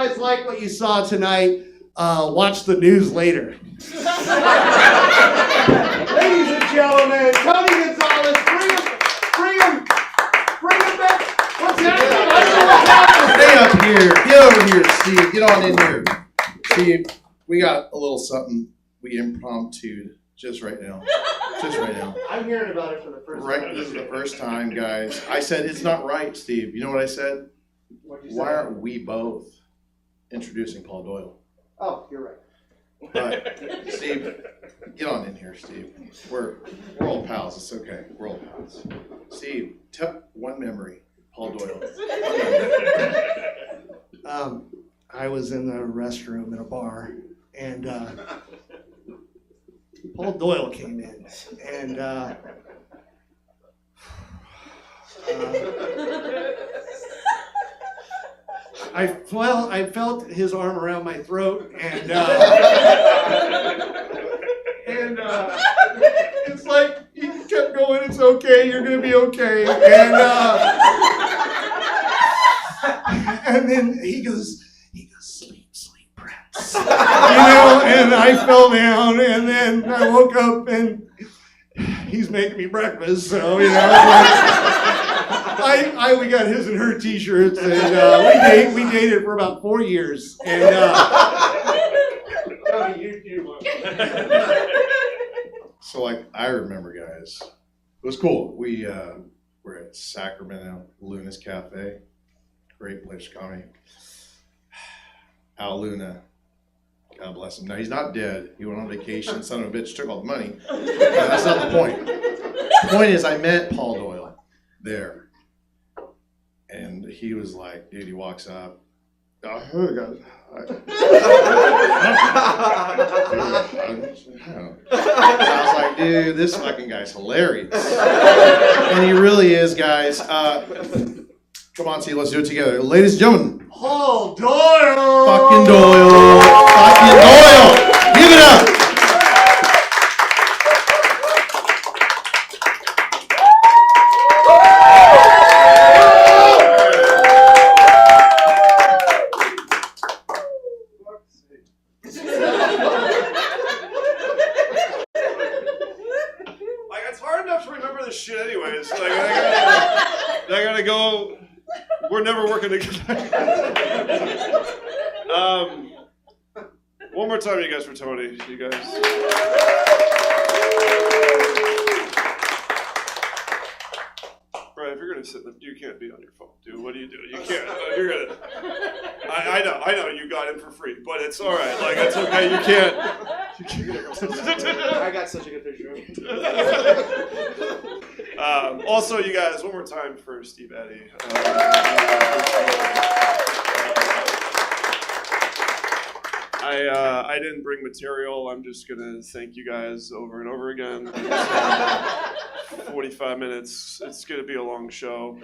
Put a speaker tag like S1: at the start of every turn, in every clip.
S1: guys like what you saw tonight, watch the news later. Ladies and gentlemen, Tony Gonzalez, bring him back. What's happening?
S2: Stay up here. Get over here, Steve. Get on in here. Steve, we got a little something we impromptu just right now.
S1: I'm hearing about it for the first time.
S2: This is the first time, guys. I said it's not right, Steve. You know what I said? Why aren't we both introducing Paul Doyle?
S1: Oh, you're right.
S2: But Steve, get on in here, Steve. We're old pals. It's okay. We're old pals. Steve, tell one memory. Paul Doyle.
S1: I was in the restroom in a bar, and Paul Doyle came in, and I felt his arm around my throat, and it's like he kept going. It's okay. You're gonna be okay. And then he goes, sleep, Prince. And I fell down, and then I woke up, and he's making me breakfast. So we got his and her T-shirts, and we dated for about 4 years. And
S2: So I remember, guys. It was cool. We were at Sacramento Luna's Cafe. Great place to come. Al Luna, God bless him. Now he's not dead. He went on vacation. Son of a bitch took all the money. That's not the point. The point is, I met Paul Doyle there, and he was like, dude. He walks up. I was like, dude, this fucking guy's hilarious. And he really is, guys. Come on, Steve, let's do it together. Ladies and gentlemen.
S1: Paul Doyle!
S2: Fucking Doyle. Fucking Doyle! Give it up!
S3: It's hard enough to remember this shit anyways. I gotta go. We're never working together. One more time, you guys, for Tony. You guys. Brian, if you're gonna sit, you can't be on your phone, dude. What do you do? You can't. You're gonna. I know. You got him for free, but it's all right. Like it's okay. You can't.
S4: I got such a good picture of him.
S3: Also, you guys, one more time for Steve Eddy. I didn't bring material. I'm just gonna thank you guys over and over again. 45 minutes. It's gonna be a long show.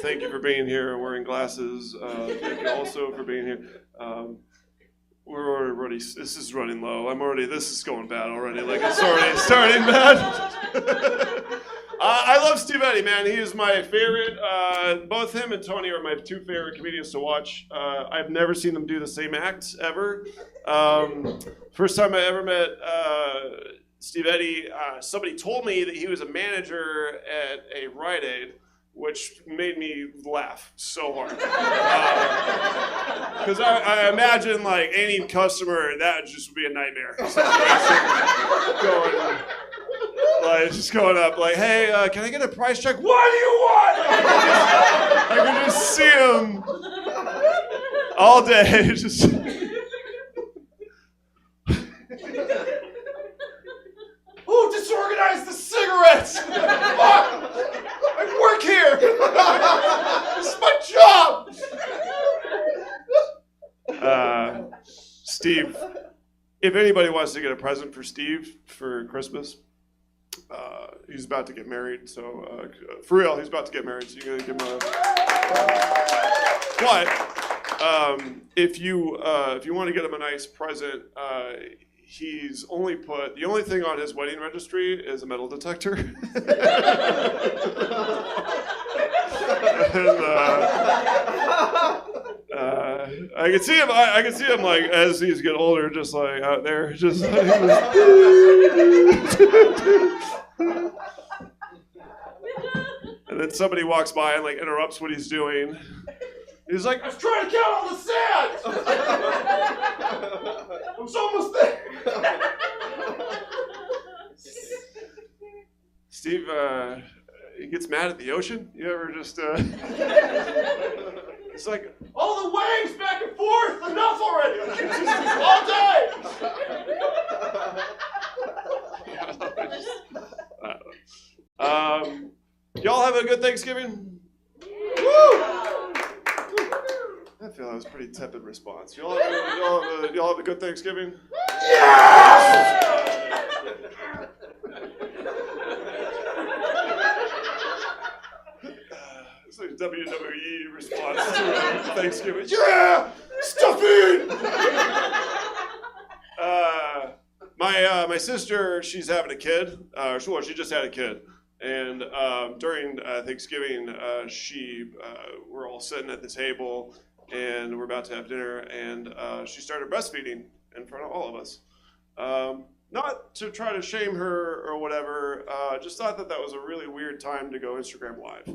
S3: Thank you for being here and wearing glasses. Thank you also for being here. We're already. This is running low. This is going bad already. Like it's already starting bad. I love Steve Eddy, man. He is my favorite. Both him and Tony are my two favorite comedians to watch. I've never seen them do the same act ever. First time I ever met Steve Eddy, somebody told me that he was a manager at a Rite Aid, which made me laugh so hard. Because I imagine like any customer, that just would be a nightmare. Just going up like, hey, can I get a price check? What do you want? I can just see him all day. Just who disorganized the cigarettes? Fuck! I work here. This is my job. Steve, if anybody wants to get a present for Steve for Christmas, he's about to get married. So for real, he's about to get married. So you're gonna give him a. But if you want to get him a nice present, he's only put the only thing on his wedding registry is a metal detector. And, I can see him. I can see him like as he's getting older, just like out there, just. Like, and then somebody walks by and like interrupts what he's doing. He's like, "I was trying to count all the sands. I was almost there." Steve, he gets mad at the ocean. You ever just? It's like, all the waves back and forth, enough already. All day. Y'all have a good Thanksgiving? Woo! I feel that was a pretty tepid response. Y'all have a good Thanksgiving? Yes! It's like WWE response to Thanksgiving. Yeah! Stuffing! My sister, she's having a kid. She just had a kid. And during Thanksgiving, we're all sitting at the table, and we're about to have dinner, and she started breastfeeding in front of all of us. Not to try to shame her or whatever, just thought that was a really weird time to go Instagram Live.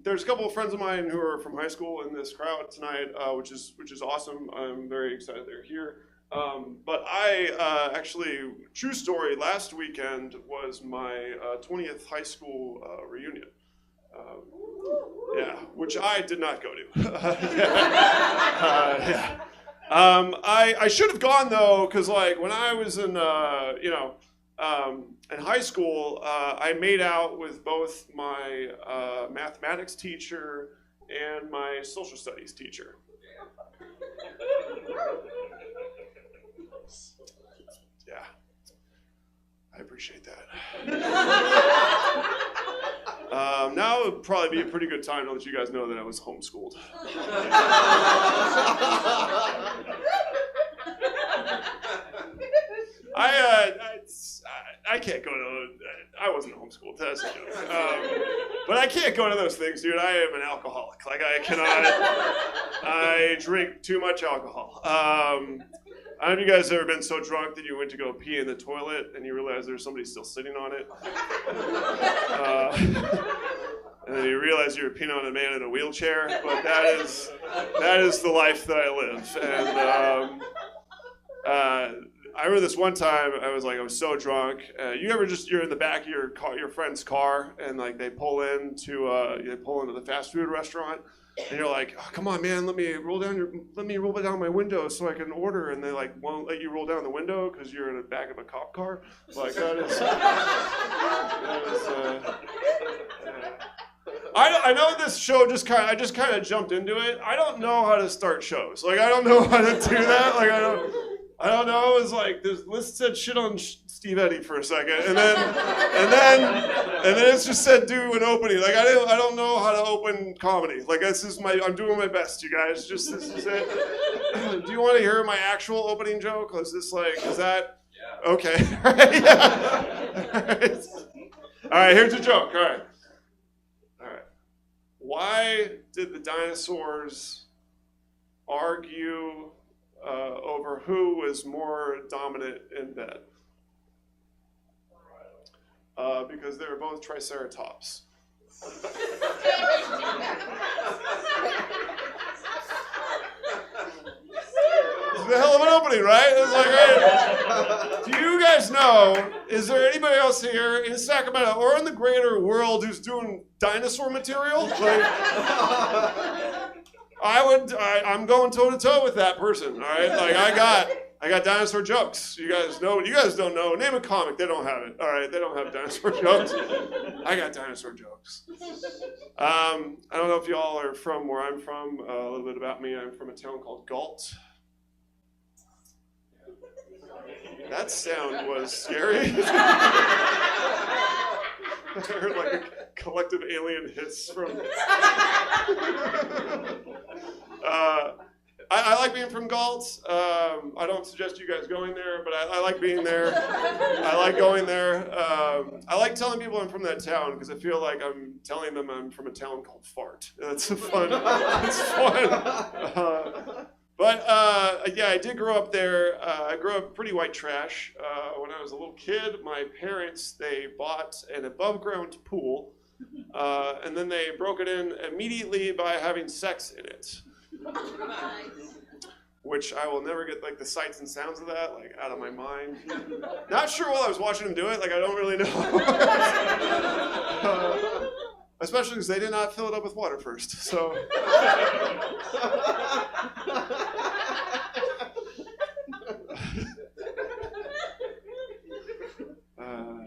S3: There's a couple of friends of mine who are from high school in this crowd tonight, which is awesome. I'm very excited they're here. But I actually, true story, last weekend was my 20th high school reunion. Yeah, which I did not go to. Yeah. I should have gone though, because like when I was in high school, I made out with both my mathematics teacher and my social studies teacher. Yeah, I appreciate that. Now would probably be a pretty good time to let you guys know that I was homeschooled. I can't go to. I wasn't homeschooled. That's a joke. But I can't go to those things, dude. I am an alcoholic. Like I cannot. I drink too much alcohol. I don't know if you guys ever been so drunk that you went to go pee in the toilet and you realize there's somebody still sitting on it. And then you realize you're peeing on a man in a wheelchair. But that is the life that I live. And I remember this one time I was so drunk. You're in the back of your friend's car and like they pull into the fast food restaurant. And you're like, oh, come on, man, let me roll down my window so I can order. And they like won't let you roll down the window because you're in the back of a cop car. Like that is. I know this show I just kind of jumped into it. I don't know how to start shows. Like I don't know how to do that. Like I don't know. It was like let's said shit on Steve Eddy for a second, and then it's just said do an opening. Like I don't know how to open comedy. Like I'm doing my best, you guys. Just this is it. Do you want to hear my actual opening joke? Is that? Yeah. Okay. All right. Yeah. All right. Here's a joke. All right. Why did the dinosaurs argue over who was more dominant in bed? Because they were both triceratops. It's a hell of an opening, right? It's like, hey, do you guys know, is there anybody else here in Sacramento or in the greater world who's doing dinosaur material? Like, I'm going toe to toe with that person, all right? Like I got dinosaur jokes. You guys don't know. Name a comic, they don't have it. All right, they don't have dinosaur jokes. I got dinosaur jokes. I don't know if y'all are from where I'm from. A little bit about me. I'm from a town called Galt. That sound was scary. I heard like a collective alien hiss from. I like being from Galt. I don't suggest you guys going there, but I like being there. I like going there. I like telling people I'm from that town because I feel like I'm telling them I'm from a town called Fart. It's fun. It's fun. Yeah, I did grow up there. I grew up pretty white trash. When I was a little kid, my parents, they bought an above-ground pool, and then they broke it in immediately by having sex in it. Which I will never get like the sights and sounds of that like out of my mind. Not sure while I was watching them do it, like I don't really know. Especially because they did not fill it up with water first. So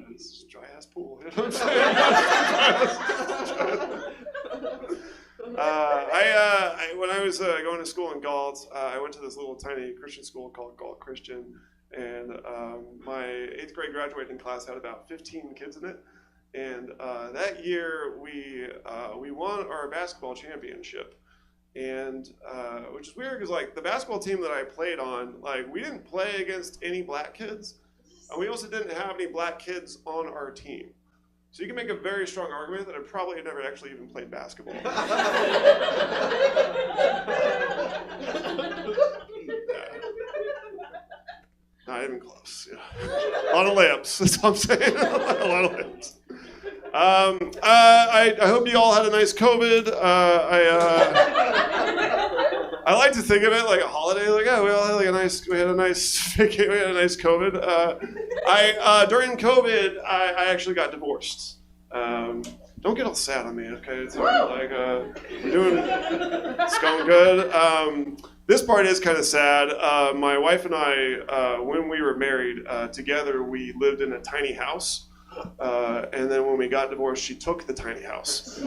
S3: it's a dry ass pool. You know what I'm saying? When I was going to school in Galt, I went to this little tiny Christian school called Galt Christian, and my 8th grade graduating class had about 15 kids in it. And that year we won our basketball championship, and which is weird because like the basketball team that I played on, like we didn't play against any black kids, and we also didn't have any black kids on our team. So you can make a very strong argument that I probably had never actually even played basketball. Not even close. Yeah. A lot of layups, that's what I'm saying. A lot of layups. I hope you all had a nice COVID. I like to think of it like a holiday. Like, oh, we all had like a nice COVID. During COVID, I actually got divorced. Don't get all sad on me, okay? It's like it's going good. This part is kind of sad. My wife and I, when we were married together, we lived in a tiny house. And then when we got divorced, she took the tiny house.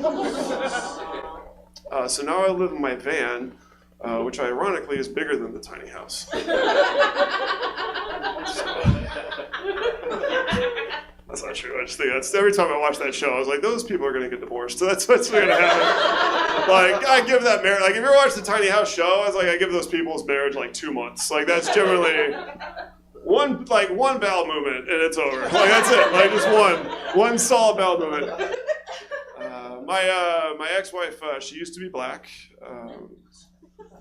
S3: So now I live in my van, which ironically is bigger than the tiny house. That's not true. I just think that's every time I watch that show, I was like, those people are going to get divorced. So that's what's going to happen. Like, I give that marriage, like, if you ever watch the Tiny House show, I was like, I give those people's marriage like 2 months. Like, that's generally one bowel movement and it's over. Like, that's it. Like, just one solid bowel movement. My ex-wife, she used to be black.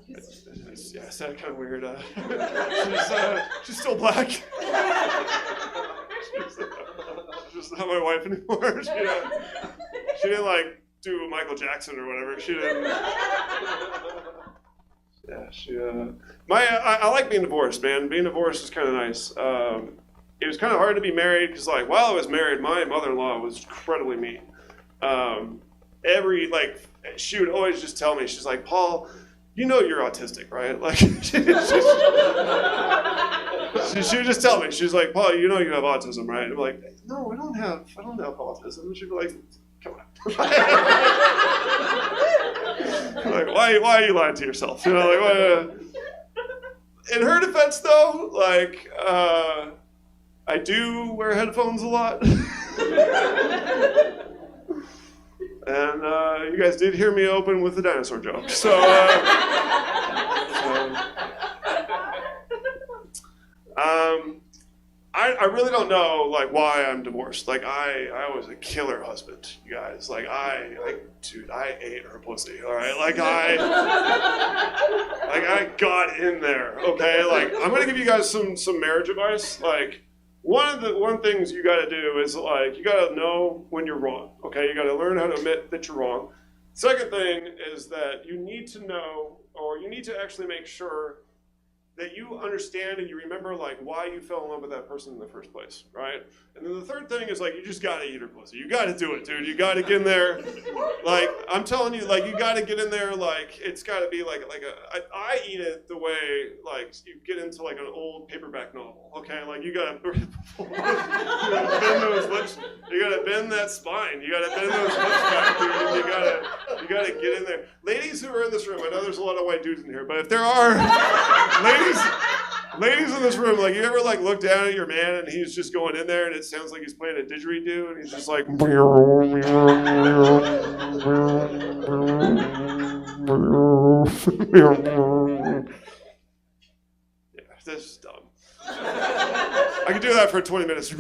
S3: Yeah, it sounded kind of weird. She's still black. She's not my wife anymore. She didn't like do Michael Jackson or whatever. She didn't. Yeah, I like being divorced, man. Being divorced is kind of nice. It was kind of hard to be married because, like, while I was married, my mother-in-law was incredibly mean. She would always just tell me, she's like, Paul, you know you're autistic, right? Like, she would just tell me, she's like, Paul, you know you have autism, right? And I'm like, no, I don't have autism. And she'd be like, come on. Like, why are you lying to yourself? You know, like, why, in her defense, though, like, I do wear headphones a lot. And you guys did hear me open with the dinosaur joke. So, I really don't know, like, why I'm divorced. Like, I was a killer husband, you guys. Like, dude, I ate her pussy, all right? Like, I got in there, okay? Like, I'm gonna give you guys some marriage advice. Like, one things you gotta do is, like, you gotta know when you're wrong, okay? You gotta learn how to admit that you're wrong. Second thing is that you need to know, or you need to actually make sure that you understand and you remember, like, why you fell in love with that person in the first place, right? And then the third thing is, like, you just gotta eat her pussy. You gotta do it, dude. You gotta get in there. Like, I'm telling you, like, you gotta get in there, like, it's gotta be like I eat it the way, like, you get into, like, an old paperback novel, okay? Like, you gotta bend those lips. You gotta bend that spine. You gotta bend those lips back, dude. You gotta get in there. Ladies who are in this room, I know there's a lot of white dudes in here, but if there are ladies in this room, like, you ever, like, look down at your man and he's just going in there and it sounds like he's playing a didgeridoo and he's just like, It's just dumb. I could do that for 20 minutes. Yeah,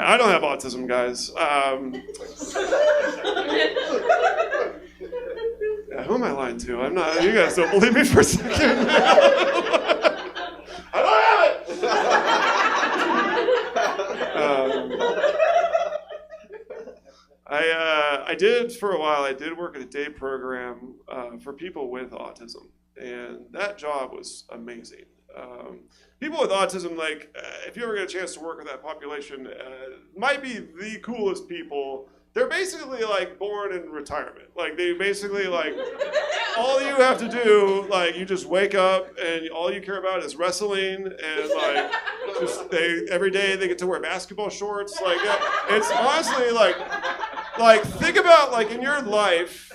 S3: I don't have autism, guys. Yeah, who am I lying to? I'm not. You guys don't believe me for a second. I don't have it. I did for a while. I did work at a day program for people with autism, and that job was amazing. People with autism, like, if you ever get a chance to work with that population, might be the coolest people. They're basically like born in retirement. Like they basically like, all you have to do, like you just wake up and all you care about is wrestling and like, just every day they get to wear basketball shorts. Like it's honestly like think about like in your life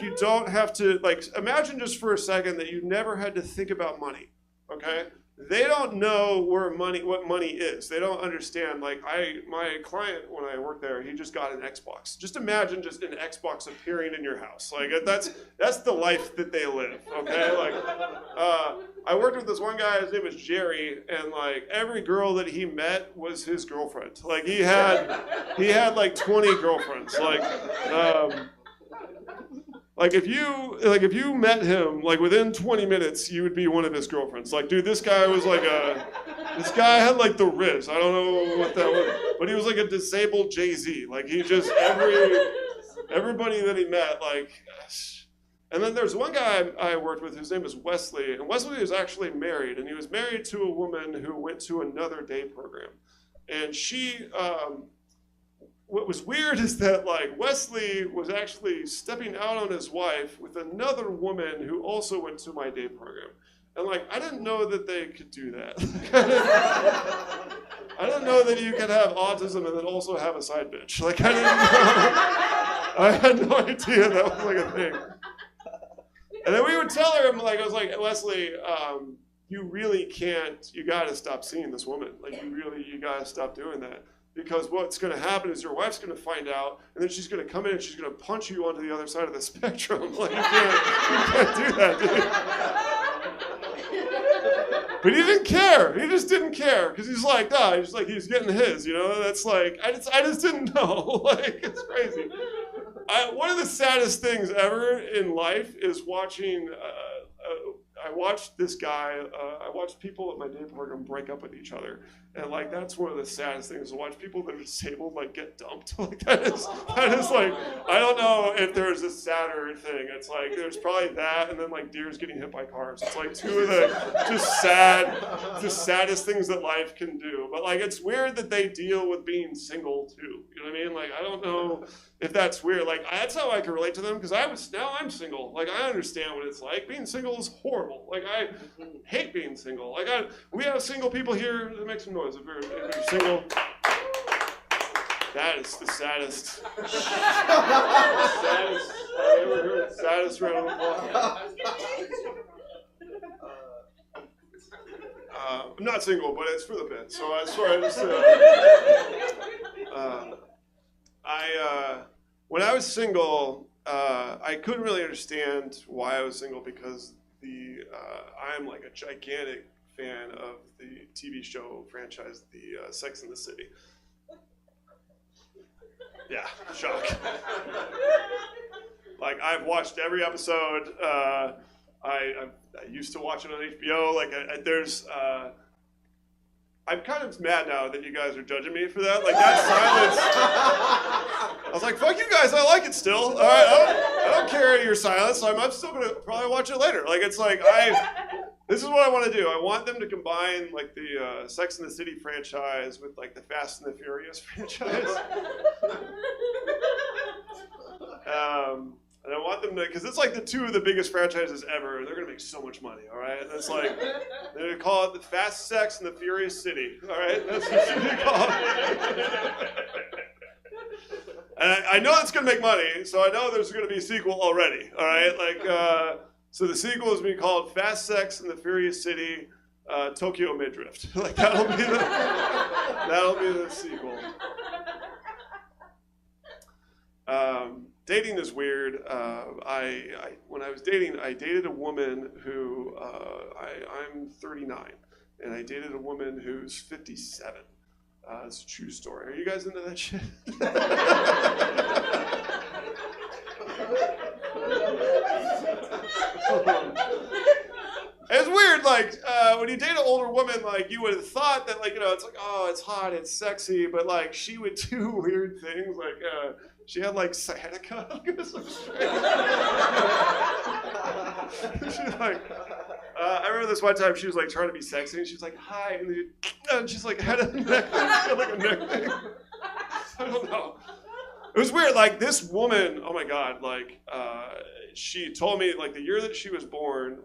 S3: you don't have to, like, imagine just for a second that you never had to think about money, okay? They don't know what money is. They don't understand. Like my client, when I worked there, he just got an Xbox. Just imagine just an Xbox appearing in your house. Like that's the life that they live. Okay. Like I worked with this one guy. His name was Jerry, and like every girl that he met was his girlfriend. Like he had like 20 girlfriends. Like if you met him, like within 20 minutes, you would be one of his girlfriends. Like, dude, this guy had like the Riz. I don't know what that was, but he was like a disabled Jay-Z. Like he just, everybody that he met, like, and then there's one guy I worked with, his name is Wesley, and Wesley was actually married, and he was married to a woman who went to another day program. And she, what was weird is that like Wesley was actually stepping out on his wife with another woman who also went to my day program. And like, I didn't know that they could do that. I didn't know that you could have autism and then also have a side bitch. Like I didn't know. I had no idea that was like a thing. And then we would tell her, like, I was like, Wesley, you really can't, you gotta stop seeing this woman. Like you gotta stop doing that. Because what's going to happen is your wife's going to find out, and then she's going to come in and she's going to punch you onto the other side of the spectrum. Like, you can't do that, dude. But he didn't care. He just didn't care. Because he's like, nah, he's getting his, you know? That's like, I just didn't know. Like, it's crazy. One of the saddest things ever in life is watching, I watched this guy, I watched people at my day program break up with each other. And like, that's one of the saddest things, to watch people that are disabled like get dumped. Like that is like, I don't know if there's a sadder thing. It's like, there's probably that, and then like deers getting hit by cars. It's like two of the saddest things that life can do. But like, it's weird that they deal with being single too. You know what I mean? Like, I don't know if that's weird. Like, that's how I can relate to them, because now I'm single. Like, I understand what it's like. Being single is horrible. Like, I hate being single. Like, we have single people here that make some noise if you're single. That is the saddest. Saddest I've ever heard. Saddest round of applause. I'm not single, but it's for the bit. So I swear, when I was single, I couldn't really understand why I was single, because I'm like a gigantic fan of the TV show franchise, the Sex and the City. Yeah, shock. Like, I've watched every episode. I used to watch it on HBO. Like, I'm kind of mad now that you guys are judging me for that. Like, that silence. I was like, fuck you guys, I like it still. All right, I don't care your silence. So I'm still gonna probably watch it later. Like, it's like, this is what I want to do. I want them to combine like the Sex and the City franchise with like the Fast and the Furious franchise. And I want them to, because it's like the two of the biggest franchises ever, and they're going to make so much money, all right? And it's like, they're going to call it the Fast Sex and the Furious City, all right? That's what they call it. And I know it's going to make money, so I know there's going to be a sequel already, all right? Like, so the sequel is going to be called Fast Sex and the Furious City, Tokyo Midriff. Like, that'll be the sequel. dating is weird. When I was dating, I dated a woman who I'm 39, and I dated a woman who's 57. It's a true story. Are you guys into that shit? It's weird, like, when you date an older woman, like, you would have thought that, like, it's like, oh, it's hot, it's sexy, but, like, she would do weird things, like, she had, like, sciatica. She's like, I remember this one time she was, like, trying to be sexy, and she's like, hi, and she's like, had a neck, had, like, a neck thing. I don't know. It was weird, like, this woman, oh my God, like, she told me, like, the year that she was born,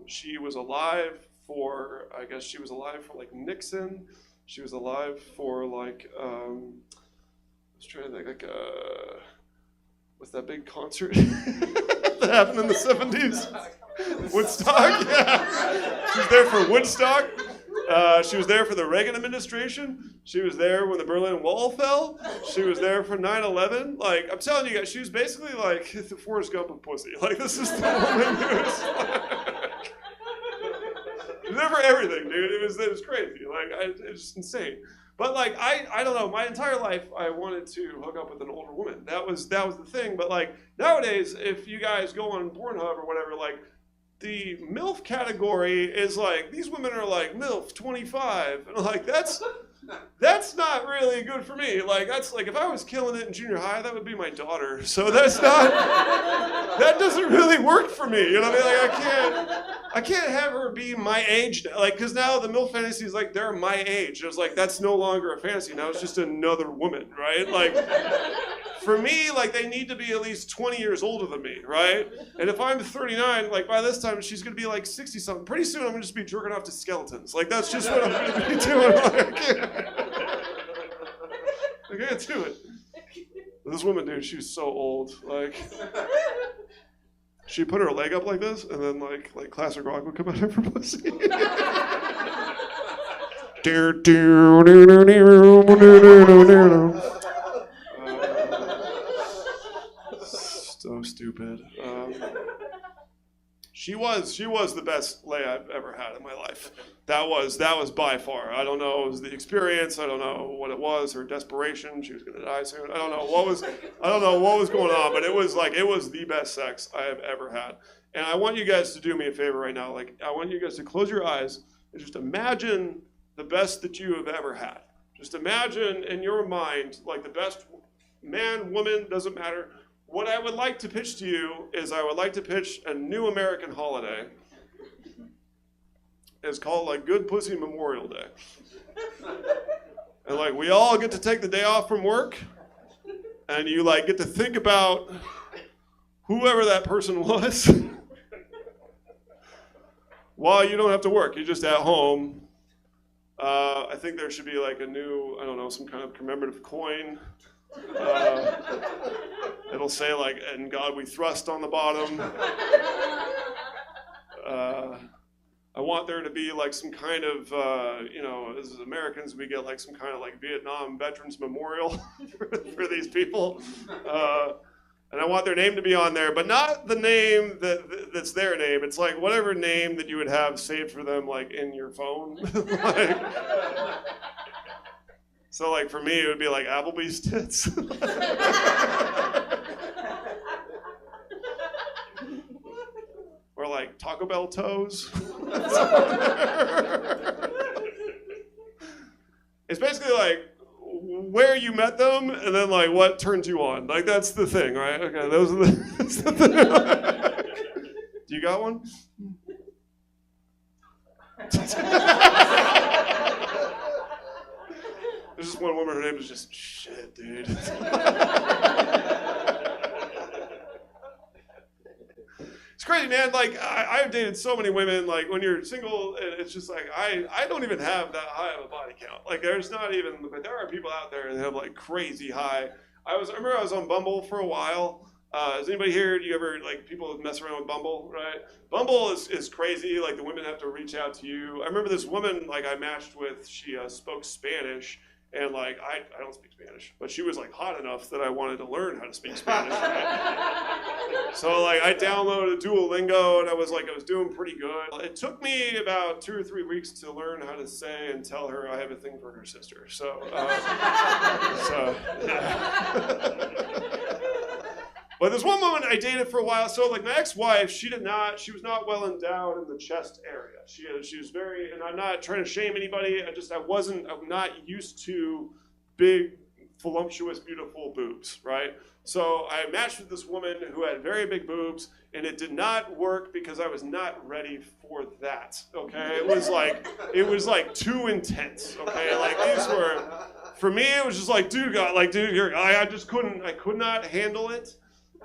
S3: she was alive for, I guess she was alive for, like, Nixon. She was alive for, like, I was trying to think, like, what's that big concert that happened in the 70s? Woodstock, yeah. She was there for Woodstock. She was there for the Reagan administration. She was there when the Berlin Wall fell. She was there for 9/11. Like, I'm telling you guys, she was basically like the Forrest Gump of pussy. Like, this is the woman who was like, she was there for everything, dude. It was crazy. Like, it was just insane. But like, I don't know. My entire life, I wanted to hook up with an older woman. That was the thing. But like nowadays, if you guys go on Pornhub or whatever, like, the MILF category is like, these women are like MILF 25, and like that's not really good for me. Like, that's like, if I was killing it in junior high, that would be my daughter. So that doesn't really work for me. You know what I mean? Like, I can't have her be my age now. Like, because now the MILF fantasy is like, they're my age. It was like, that's no longer a fantasy. Now it's just another woman, right? Like, for me, like, they need to be at least 20 years older than me, right? And if I'm 39, like, by this time, she's going to be like 60-something. Pretty soon, I'm going to just be jerking off to skeletons. Like, that's just what I'm going to be doing. Like, I can't do it. This woman, dude, she was so old. Like, she put her leg up like this, and then, like classic rock would come out of her pussy. So stupid. She was the best lay I've ever had in my life. That was by far. I don't know, it was the experience. I don't know what it was. Her desperation. She was going to die soon. I don't know what was going on, but it was the best sex I have ever had. And I want you guys to do me a favor right now. Like, I want you guys to close your eyes and just imagine the best that you have ever had. Just imagine in your mind, like, the best man, woman, doesn't matter. What I would like to pitch to you is I would like to pitch a new American holiday. It's called, like, Good Pussy Memorial Day. And, like, we all get to take the day off from work, and you, like, get to think about whoever that person was while you don't have to work. You're just at home. I think there should be, like, a new, I don't know, some kind of commemorative coin. It'll say, like, "In God We Thrust" on the bottom. I want there to be, like, some kind of, as Americans, we get, like, some kind of, like, Vietnam Veterans Memorial for these people. And I want their name to be on there, but not the name that's their name. It's like whatever name that you would have saved for them, like, in your phone. Like, so, like, for me, it would be like Applebee's tits. Or like Taco Bell toes. It's basically like where you met them and then, like, what turned you on. Like, that's the thing, right? Okay, that's the thing. Do you got one? There's just one woman, her name is just shit, dude. It's crazy, man. Like, I've dated so many women. Like, when you're single, it's just like, I don't even have that high of a body count. Like, there's not even, but there are people out there that have, like, crazy high. I remember I was on Bumble for a while. Is anybody here, do you ever, like, people mess around with Bumble, right? Bumble is crazy. Like, the women have to reach out to you. I remember this woman, like, I matched with, she spoke Spanish. And like, I don't speak Spanish, but she was like hot enough that I wanted to learn how to speak Spanish. Right? So like I downloaded Duolingo and I was doing pretty good. It took me about 2 or 3 weeks to learn how to say and tell her I have a thing for her sister. So yeah. But there's one woman I dated for a while. So like my ex-wife, she was not well endowed in the chest area. She was very, and I'm not trying to shame anybody. I'm not used to big, voluptuous, beautiful boobs, right? So I matched with this woman who had very big boobs, and it did not work because I was not ready for that, okay? It was like too intense, okay? Like these were, for me, it was just like, dude, I could not handle it.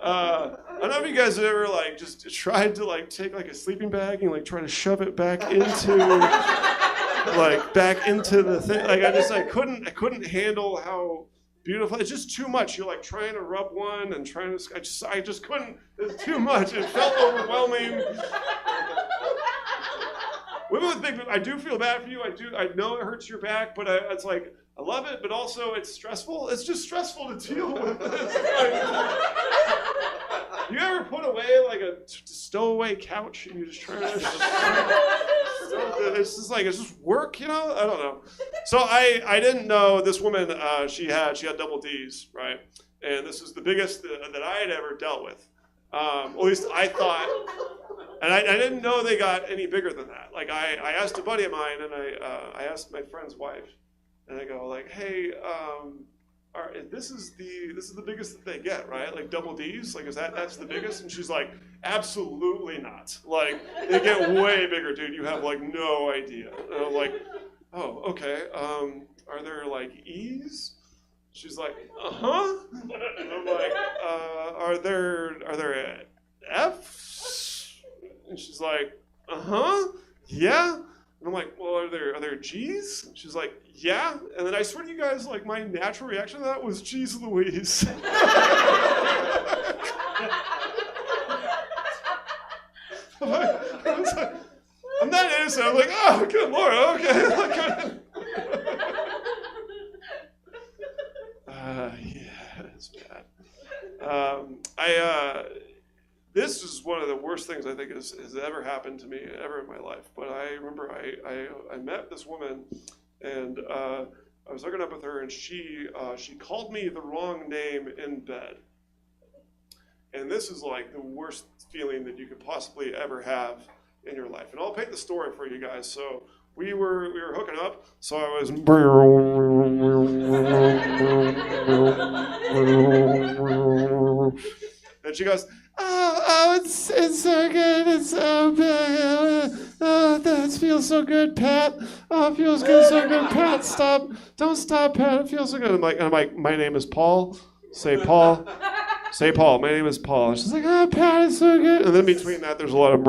S3: I don't know if you guys have ever like just tried to like take like a sleeping bag and like try to shove it back into the thing. Like I couldn't handle how beautiful. It's just too much. You're like trying to rub one and trying to. I just couldn't. It's too much. It felt overwhelming. Women with big boobs, I do feel bad for you. I know it hurts your back, but it's like I love it, but also it's stressful. It's just stressful to deal with this. You ever put away like a stowaway couch and you're just trying to it's just work, you know? I don't know. So I didn't know this woman, she had double D's, right? And this is the biggest that I had ever dealt with. At least I thought, and I didn't know they got any bigger than that. Like I asked a buddy of mine and I asked my friend's wife and I go like, hey, all right, this is the biggest that they get, right? Like double D's, like that's the biggest? And she's like, absolutely not. Like they get way bigger, dude. You have like no idea. And I'm like, oh, okay. Are there like E's? She's like, uh-huh. And I'm like, are there F's? And she's like, uh-huh, yeah. And I'm like, well, are there G's? And she's like, yeah. And then I swear to you guys, like my natural reaction to that was, geez Louise. I'm not innocent. I'm like, oh, good Lord, okay. Yeah, it's bad. This is one of the worst things I think has ever happened to me ever in my life. But I remember I met this woman, and I was hooking up with her, and she called me the wrong name in bed. And this is like the worst feeling that you could possibly ever have in your life. And I'll paint the story for you guys. So we were hooking up. So I was. And she goes, oh, it's so good, it's so good. Oh, that feels so good, Pat. Oh, it feels good, so good, Pat. Stop, don't stop, Pat. It feels so good. I'm like, my name is Paul. Say Paul. Say Paul. My name is Paul. And she's like, oh, Pat, it's so good. And then between that, there's a lot of.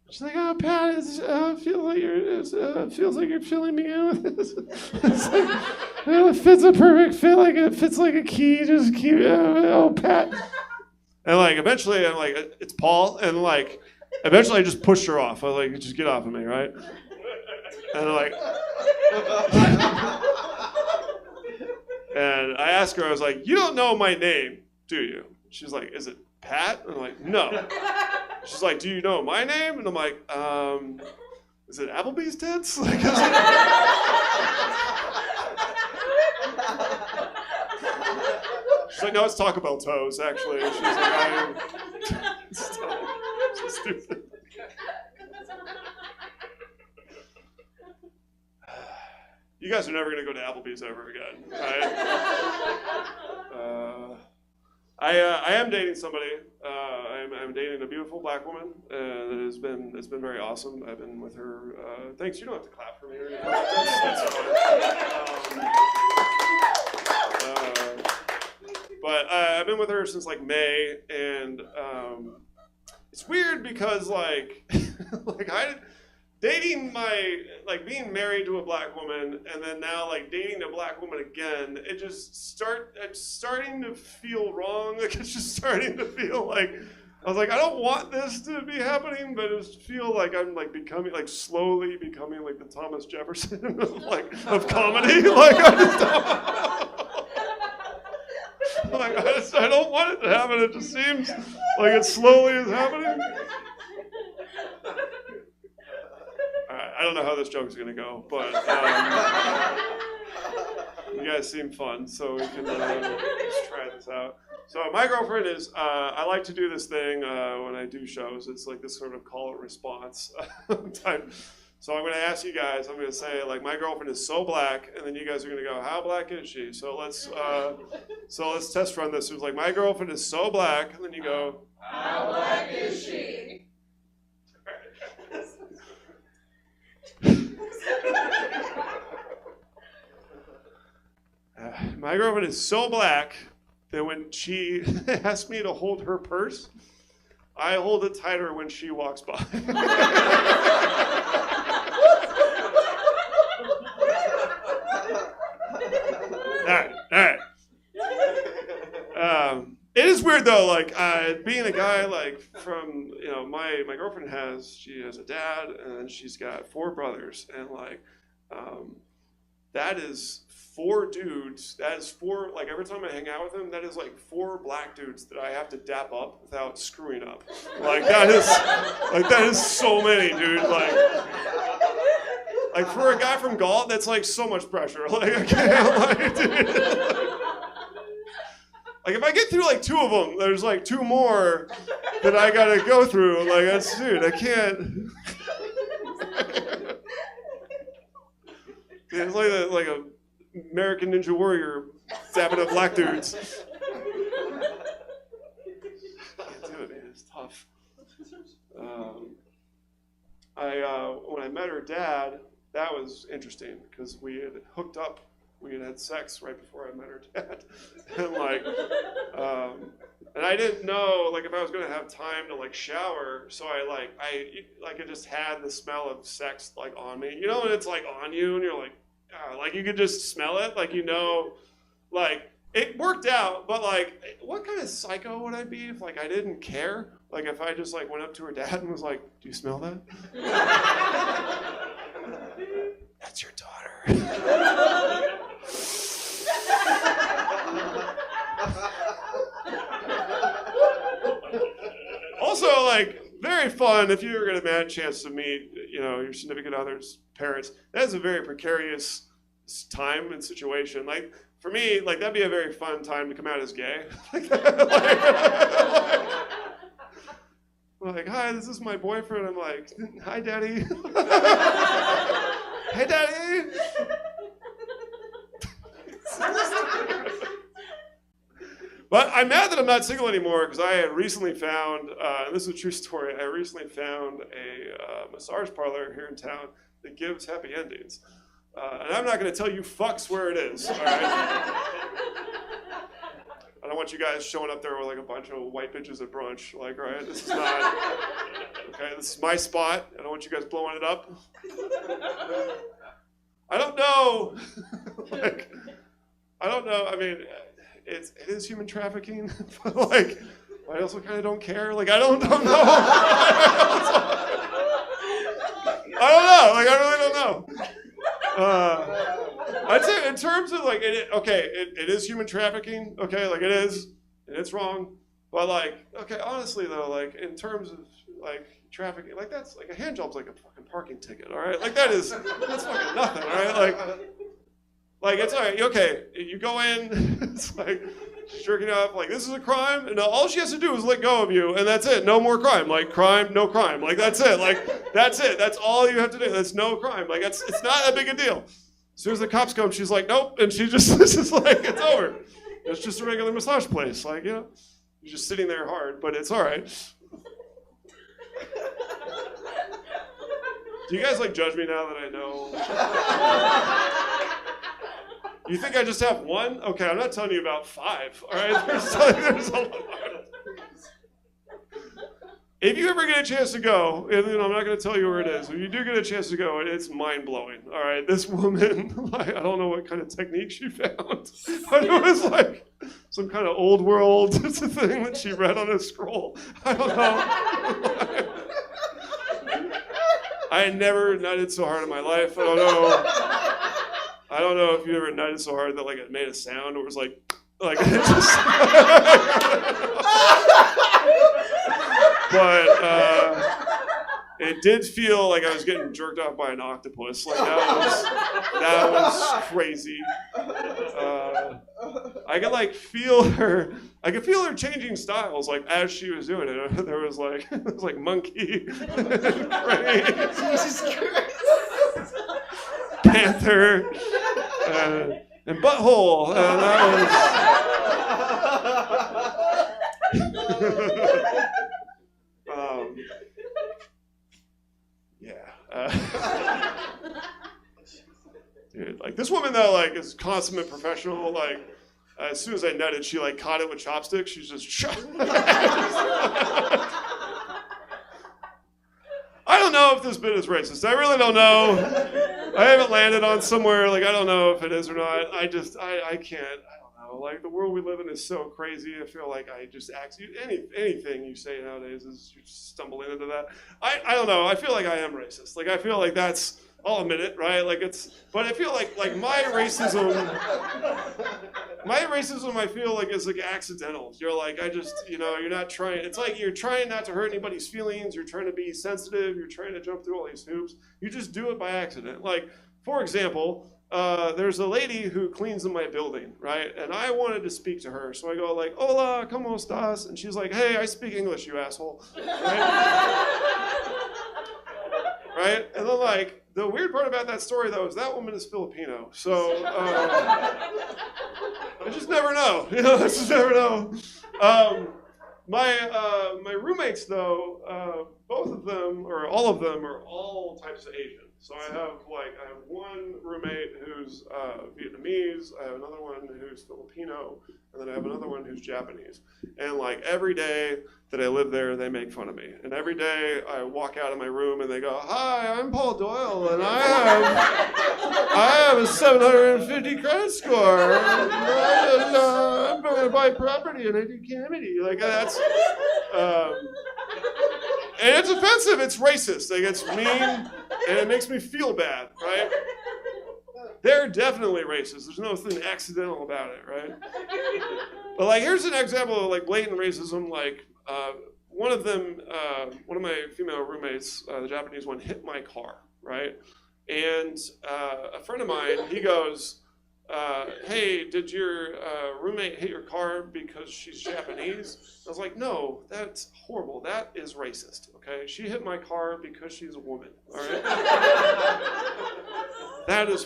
S3: She's like, oh, Pat, it feels like you're filling me in with this. It's like, it fits a perfect fit, like it fits like a key. Just keep, oh, Pat. And like, eventually, I'm like, it's Paul. And like, eventually, I just pushed her off. I was like, just get off of me, right? And I'm like, and I asked her, I was like, you don't know my name, do you? She's like, is it Pat? And I'm like, no. She's like, do you know my name? And I'm like, is it Applebee's tits? Like, she's like, no, it's Taco Bell toes, actually. She's like, it's so stupid. You guys are never going to go to Applebee's ever again, right? I am dating somebody. I'm dating a beautiful black woman, and it's been very awesome. I've been with her. Thanks. You don't have to clap for me or anything. That's fine. But I've been with her since like May, and it's weird because like being married to a black woman and then now like dating a black woman again, it's starting to feel wrong. Like it's just starting to feel like I was like, I don't want this to be happening, but I just feel like I'm like becoming, like slowly becoming like the Thomas Jefferson of like of comedy. Like I don't want it to happen. It just seems like it slowly is happening. I don't know how this joke is gonna go, but you guys seem fun, so we can just try this out. So my girlfriend is, I like to do this thing when I do shows. It's like this sort of call and response type. So I'm going to ask you guys, I'm going to say, like, my girlfriend is so black, and then you guys are going to go, how black is she? So let's test run this. It's like, my girlfriend is so black, and then you go,
S4: how black is she?
S3: My girlfriend is so black that when she asks me to hold her purse, I hold it tighter when she walks by. All right. It is weird though, like being a guy, like from my girlfriend she has a dad and then she's got 4 brothers, and like that is 4 dudes. That is 4, like every time I hang out with them, that is like 4 black dudes that I have to dap up without screwing up. Like that is so many, dude. Like for a guy from Galt, that's like so much pressure. Like I can't, dude. Like if I get through like 2 of them, there's like 2 more that I gotta go through. Like dude, I can't. It's like a American Ninja Warrior zapping up black dudes. Can't do it, man. It's tough. When I met her dad, that was interesting because we had hooked up. We had sex right before I met her dad, and and I didn't know like if I was gonna have time to like shower, so I just had the smell of sex like on me, and it's like on you, and you're like you could just smell it, like like it worked out, but like what kind of psycho would I be if like I didn't care? Like if I just like went up to her dad and was like, "Do you smell that?" That's your daughter. Also, like, very fun if you're going to have a chance to meet, your significant other's parents. That is a very precarious time and situation. Like, for me, like, that'd be a very fun time to come out as gay. Like, hi, this is my boyfriend. I'm like, hi, daddy. Hey, daddy. But I'm mad that I'm not single anymore because I had recently found, and this is a true story, I recently found a massage parlor here in town that gives happy endings. And I'm not going to tell you fucks where it is, all right? I don't want you guys showing up there with like a bunch of white bitches at brunch, like, right? This is not, okay, this is my spot. I don't want you guys blowing it up. I don't know, I mean, it is human trafficking, but like, I also kind of don't care. Like, I don't know. I don't know. Like, I really don't know. I'd say in terms of like, it is human trafficking. Okay, like it is, and it's wrong. But like, okay, honestly though, like in terms of like trafficking, like that's like a hand job's like a fucking parking ticket. All right, like that's fucking nothing. All right, like it's all right. Okay, you go in. It's like jerking off. Like this is a crime, and all she has to do is let go of you, and that's it. No more crime. Like crime, no crime. Like that's it. Like that's it. That's all you have to do. That's no crime. Like it's not that big a deal. As soon as the cops come, she's like, nope, and she just this is like it's over. It's just a regular massage place. Like you're just sitting there hard, but it's all right. Do you guys like judge me now that I know? You think I just have one? Okay, I'm not telling you about 5. All right, there's a lot. If you ever get a chance to go, and, I'm not going to tell you where it is. If you do get a chance to go, it's mind-blowing. All right, this woman, like, I don't know what kind of technique she found, but it was like some kind of old world thing that she read on a scroll. I don't know. I had never nutted so hard in my life. I don't know if you ever nutted so hard that like it made a sound. It was like it just. But it did feel like I was getting jerked off by an octopus. Like that was crazy. I could like feel her. I could feel her changing styles, like as she was doing it. There was like monkey, crane,
S4: Jesus Christ.
S3: panther, and butthole, and that was. Dude, like this woman though, like is consummate professional. Like as soon as I nutted, she like caught it with chopsticks. She's just. I don't know if this bit is racist. I really don't know. I haven't landed on somewhere. Like I don't know if it is or not. I can't. I don't know. Like the world we live in is so crazy. I feel like I just anything you say nowadays is you stumble into that. I don't know. I feel like I am racist. Like I feel like that's. I'll admit it, right? Like but I feel like my racism I feel like is like accidental. You're like, you're not trying, it's like you're trying not to hurt anybody's feelings. You're trying to be sensitive. You're trying to jump through all these hoops. You just do it by accident. Like, for example, there's a lady who cleans in my building, right? And I wanted to speak to her. So I go like, hola, ¿cómo estás? And she's like, hey, I speak English, you asshole. Right? And then like, the weird part about that story, though, is that woman is Filipino. So I just never know. I just never know. My roommates, though, both of them, or all of them, are all types of Asian. So I have one roommate who's Vietnamese, I have another one who's Filipino, and then I have another one who's Japanese. And like every day that I live there, they make fun of me. And every day I walk out of my room and they go, hi, I'm Paul Doyle, and I have a 750 credit score. And, I'm going to buy property and I do comedy. Like that's, and it's offensive, it's racist, like it's mean, and it makes me feel bad, right? They're definitely racist. There's nothing accidental about it, right? But like, here's an example of like blatant racism. Like, one of my female roommates, the Japanese one, hit my car, right? And a friend of mine, he goes, hey, did your roommate hit your car because she's Japanese? I was like, no, that's horrible. That is racist, okay? She hit my car because she's a woman, all right? That is...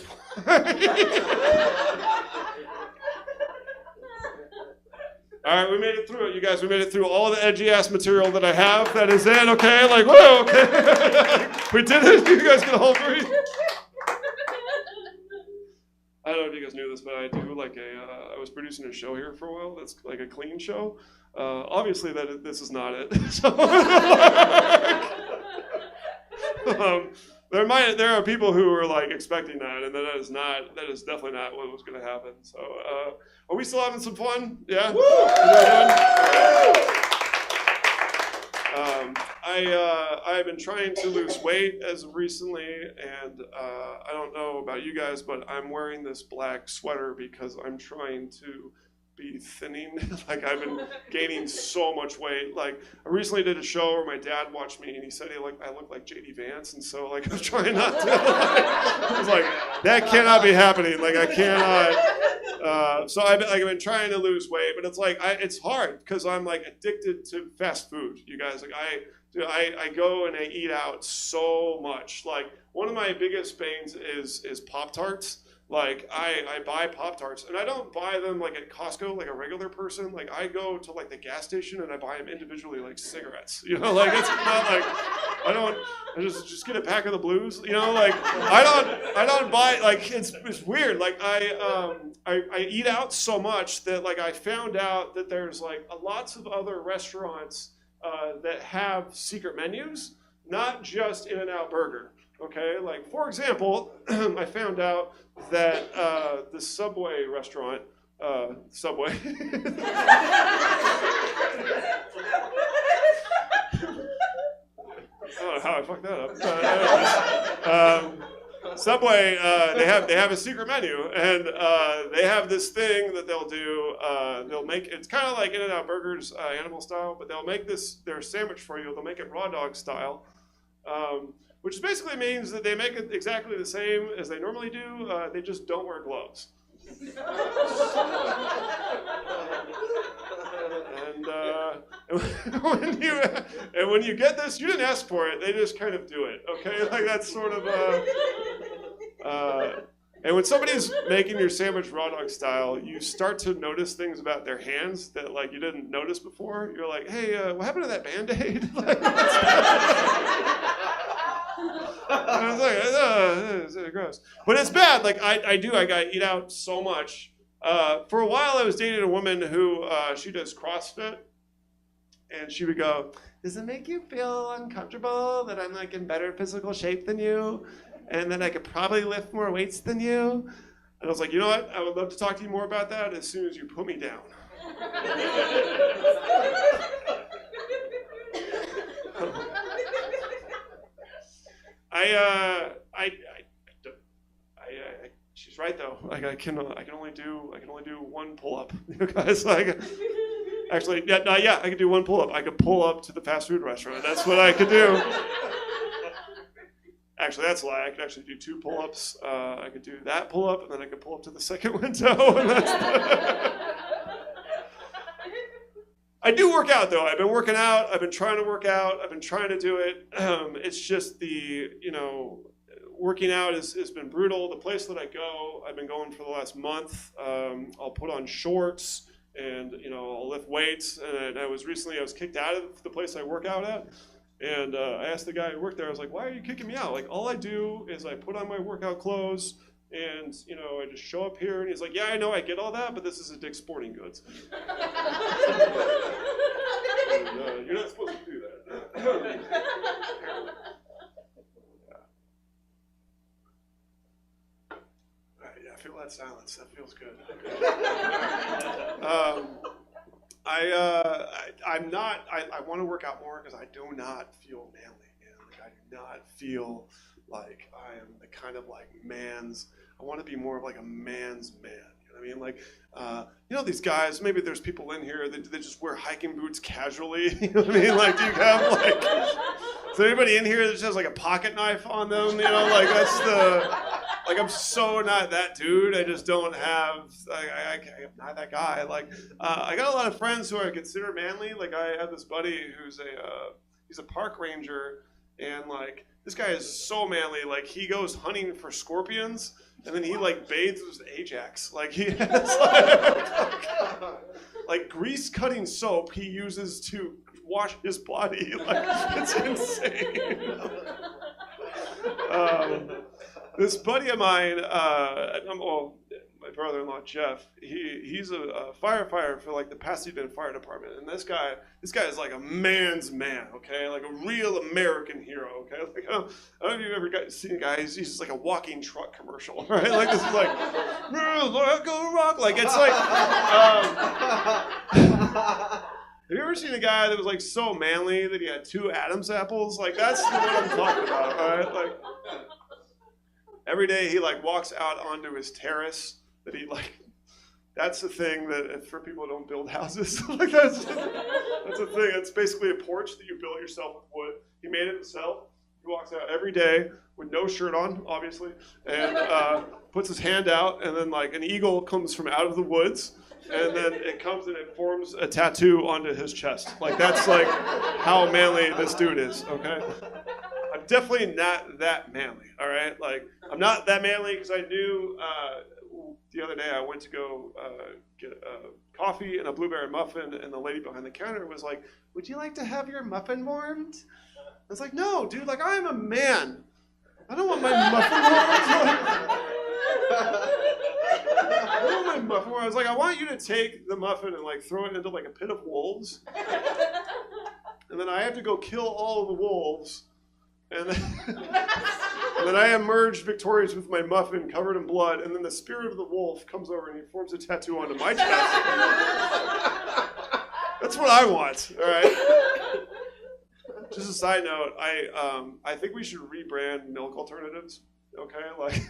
S3: All right, we made it through it, you guys. We made it through all the edgy-ass material that I have. That is it, okay? Like, whoa, okay. We did it. You guys get a whole three. I don't know if you guys knew this, but I do I was producing a show here for a while that's like a clean show. Obviously, this is not it. So, there are people who are like expecting that, and that is definitely not what was going to happen. So, are we still having some fun? Yeah. Woo! I've been trying to lose weight as of recently, and I don't know about you guys, but I'm wearing this black sweater because I'm trying to be thinning. Like I've been gaining so much weight. Like I recently did a show where my dad watched me and he said I look like JD Vance, and so like I was trying not to. I was like, that cannot be happening. Like I cannot. So I've been trying to lose weight, but it's like it's hard because I'm like addicted to fast food. You guys, like I go and I eat out so much. Like one of my biggest pains is Pop-Tarts. Like I buy Pop-Tarts and I don't buy them like at Costco like a regular person. Like I go to like the gas station and I buy them individually like cigarettes. You know, like it's not like I just get a pack of the blues. You know, like I don't buy like it's weird. Like I eat out so much that like I found out that there's like lots of other restaurants that have secret menus, not just In-N-Out Burger. Okay, like for example, I found out that the Subway restaurant, Subway. I don't know how I fucked that up. Subway, they have a secret menu, and they have this thing that they'll do. They'll make it's kind of like In-N-Out Burgers, animal style, but they'll make their sandwich for you. They'll make it raw dog style, which basically means that they make it exactly the same as they normally do. They just don't wear gloves. And when you get this, you didn't ask for it. They just kind of do it. Okay, like that's sort of. And when somebody's making your sandwich raw dog style, you start to notice things about their hands that like you didn't notice before. You're like, hey, what happened to that Band-Aid? I was like, it's gross. But it's bad. Like I eat out so much. For a while, I was dating a woman who she does CrossFit, and she would go, "Does it make you feel uncomfortable that I'm like in better physical shape than you, and that I could probably lift more weights than you?" And I was like, you know what? I would love to talk to you more about that as soon as you put me down. She's right though. Like I can only do one pull-up. You guys, like, actually, I could do one pull-up. I could pull up to the fast food restaurant. That's what I could do. Actually, that's a lie. I could actually do 2 pull-ups. I could do that pull-up, and then I could pull up to the second window. And I do work out though. I've been working out. I've been trying to work out. I've been trying to do it. It's just working out has been brutal. The place that I go, I've been going for the last month. I'll put on shorts and I'll lift weights. And I was kicked out of the place I work out at. And I asked the guy who worked there, I was like, why are you kicking me out? Like, all I do is I put on my workout clothes and, I just show up here. And he's like, yeah, I know, I get all that, but this is a Dick's Sporting Goods. And, you're not supposed to do that. I feel that silence. That feels good. I want to work out more because I do not feel manly, man. Like I do not feel like I am the kind of like man's. I want to be more of like a man's man. You know what I mean? Like, these guys. Maybe there's people in here that they just wear hiking boots casually. You know what I mean? Like, do you have like? Is there anybody in here that just has like a pocket knife on them? Like that's the. Like, I'm so not that dude. I just don't have, I'm not that guy. Like, I got a lot of friends who I consider manly. Like, I have this buddy who's he's a park ranger, and, like, this guy is so manly. Like, he goes hunting for scorpions, and then he, like, bathes with Ajax. Like, he has, like grease-cutting soap he uses to wash his body. Like, it's insane. This buddy of mine, my brother-in-law Jeff, he's a firefighter for like the Pasadena Fire Department, and this guy is like a man's man, okay, like a real American hero, okay. Like, I don't know if you've ever seen a guy. He's just like a walking truck commercial, right? Like this is like, go rock, like it's like. Have you ever seen a guy that was like so manly that he had 2 Adam's apples? Like that's what I'm talking about, all right? Like. Every day he like walks out onto his terrace that he like, that's the thing that for people who don't build houses, like that's a thing. It's basically a porch that you build yourself with wood. He made it himself. He walks out every day with no shirt on, obviously, and puts his hand out, and then like an eagle comes from out of the woods, and then it comes and it forms a tattoo onto his chest. Like that's like how manly this dude is, okay? I'm definitely not that manly, all right? Like, I'm not that manly because I knew the other day I went to go get coffee and a blueberry muffin, and the lady behind the counter was like, would you like to have your muffin warmed? I was like, no, dude, like, I'm a man. I don't want my muffin warmed. I don't want my muffin warmed. I was like, I want you to take the muffin and, like, throw it into, like, a pit of wolves. and then I have to go kill all of the wolves, and then, and then I emerge victorious with my muffin covered in blood, and then the spirit of the wolf comes over and he forms a tattoo onto my chest. That's what I want, all right? Just a side note, I think we should rebrand milk alternatives, okay? Like,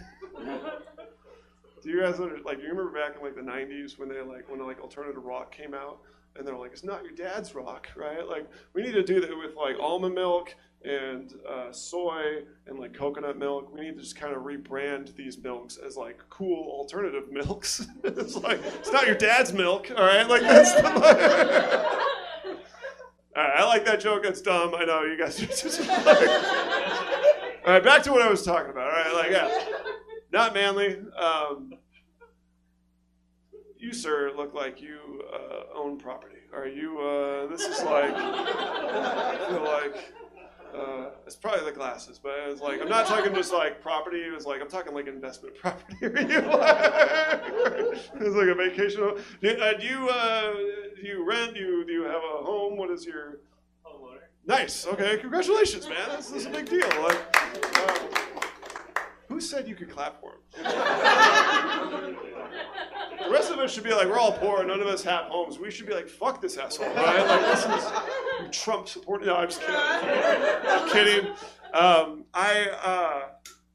S3: do you guys like? Do you remember back in like the '90s when alternative rock came out, and they're like, it's not your dad's rock, right? Like, we need to do that with like almond milk and soy and like coconut milk. We need to just kind of rebrand these milks as like cool alternative milks. It's like, it's not your dad's milk, all right? Like that's the. All right, I like that joke. That's dumb. I know you guys are just like. All right, back to what I was talking about. All right, like, yeah, not manly. You, sir, look like you own property. Are you? This is like. I feel like. It's probably the glasses, but it's like I'm not talking just like property. It was like I'm talking like investment property. It's like a vacation home. Do you rent? Do you have a home? What is your homeowner? Nice. Okay. Congratulations, man. This is a big deal. Like, who said you could clap for him? The rest of us should be like, we're all poor. None of us have homes. We should be like, fuck this asshole, right? Like, this is Trump supporting. No, I'm just kidding. I'm kidding.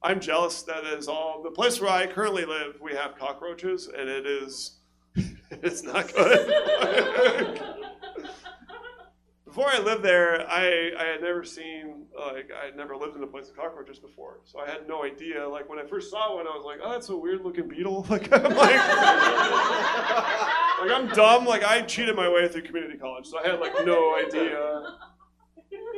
S3: I'm jealous that is all. The place where I currently live, we have cockroaches, and it's not good. Before I lived there, I had never seen, like, I had never lived in a place with cockroaches before. So I had no idea. Like, when I first saw one, I was like, oh, that's a weird looking beetle. Like, I'm like I'm dumb. Like, I cheated my way through community college. So I had, like, no idea.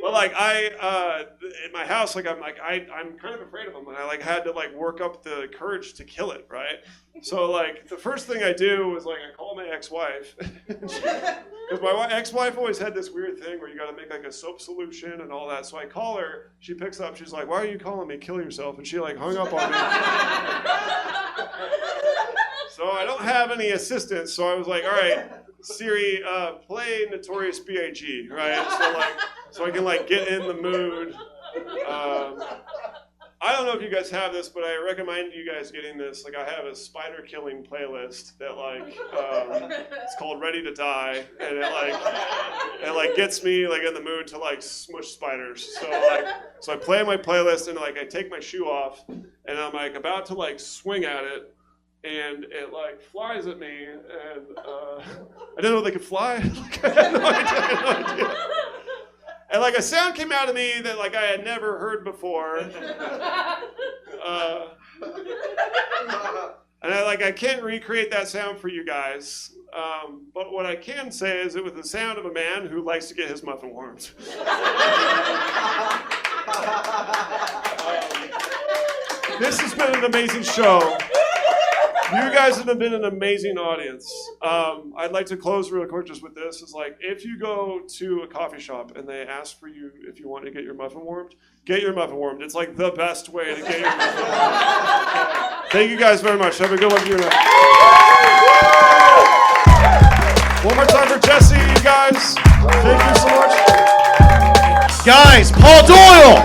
S3: But, like, in my house, like, I'm kind of afraid of them. And I, like, had to, like, work up the courage to kill it, right? So, like, the first thing I do was, like, I call my ex-wife. Because my ex-wife always had this weird thing where you got to make, like, a soap solution and all that. So I call her. She picks up. She's like, why are you calling me? Kill yourself. And she, like, hung up on me. So I don't have any assistants. So I was like, all right, Siri, play Notorious B.I.G., right? So I can, like, get in the mood. I don't know if you guys have this, but I recommend you guys getting this. Like, I have a spider killing playlist that, like, it's called Ready to Die, and it gets me, like, in the mood to, like, smush spiders. So I play my playlist, and, like, I take my shoe off, and I'm, like, about to, like, swing at it, and it, like, flies at me, and I didn't know they could fly. Like, I had no idea. And, like, a sound came out of me that, like, I had never heard before. And I can't recreate that sound for you guys. But what I can say is it was the sound of a man who likes to get his muffin warmed. This has been an amazing show. You guys have been an amazing audience. I'd like to close real quick just with this. Is like, if you go to a coffee shop and they ask for you if you want to get your muffin warmed, get your muffin warmed. It's like the best way to get your muffin warmed. Thank you guys very much. Have a good one. One more time for Jesse, you guys. Thank you so much.
S2: Guys, Paul Doyle!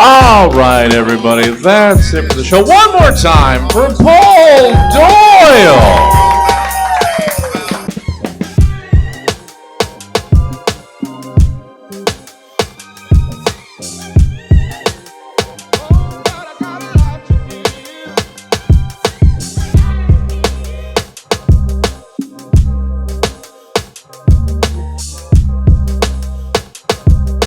S2: All right, everybody, that's it for the show. One more time for Paul Doyle.